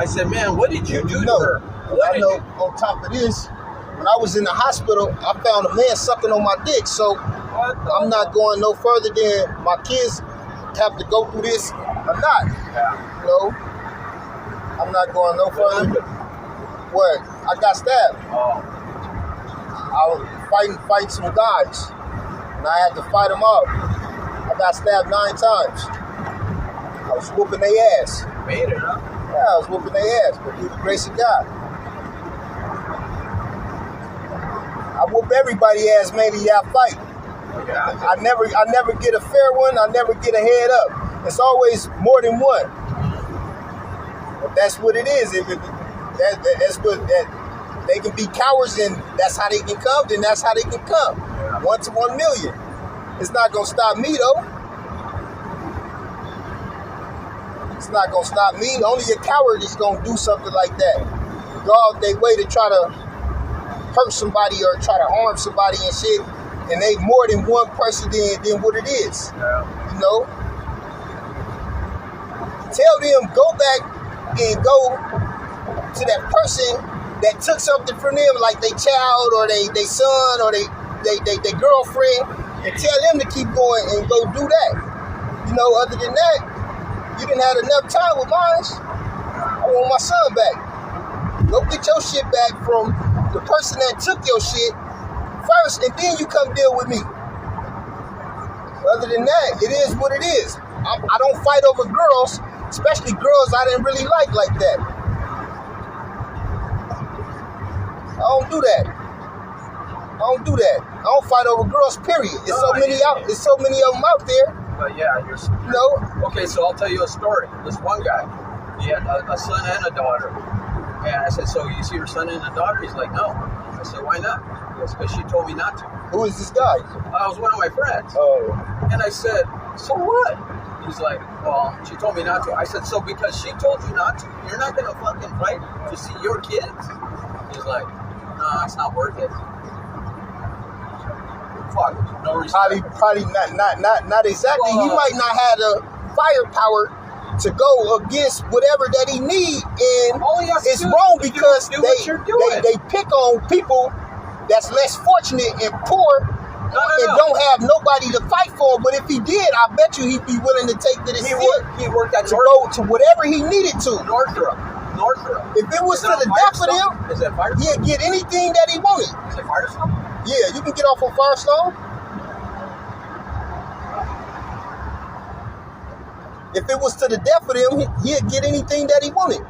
I said, man, what did you do to her? I know. On top of this, when I was in the hospital, I found a man sucking on my dick. So I'm not going no further than my kids have to go through this or not. Yeah. You know, I'm not going no further. What? I got stabbed. Oh. I was fighting some guys, and I had to fight them out. I got stabbed 9 times. I was whooping their ass. Made it, huh? Yeah, I was whooping their ass, but through the grace of God. I whoop everybody ass, man, in y'all fight. Yeah. I never get a fair one. I never get a head up. It's always more than one. But that's what it is. That's what that they can be cowards, and that's how they can come. Then that's how they can come. 1 to 1 million. It's not gonna stop me though. It's not gonna stop me. Only a coward is gonna do something like that. Go out their way to try to hurt somebody or try to harm somebody and shit. And they more than one person than what it is. Yeah. You know? Tell them, go back and go to that person that took something from them, like their child or their son or their girlfriend, and tell them to keep going and go do that. You know, other than that, you didn't have enough time with mine. I want my son back. Go get your shit back from the person that took your shit first, and then you come deal with me. Other than that, it is what it is. I don't fight over girls, especially girls I didn't really like that. I don't do that. I don't fight over girls, period. There's so many of them out there. But yeah, You know? Okay, so I'll tell you a story. This one guy, he had a son and a daughter. And I said, so you see your son and a daughter? He's like, no. I said, why not? He goes, because she told me not to. Who is this guy? I was one of my friends. Oh. And I said, so what? He's like, well, she told me not to. I said, so because she told you not to, you're not going to fucking fight to see your kids? He's like, no, it's not worth it. Fuck, no respect. Probably not exactly. Well, he might not have the firepower to go against whatever that he need, and it's wrong because they pick on people that's less fortunate and poor and don't have nobody to fight for. But if he did, I bet you he'd be willing to take to the He worked at to go to whatever he needed to. Northrop. If it was to the death of him, is that Firestone? he'd get anything that he wanted. Is it Firestone? Yeah, you can get off on Firestone. If it was to the death of him, he'd get anything that he wanted.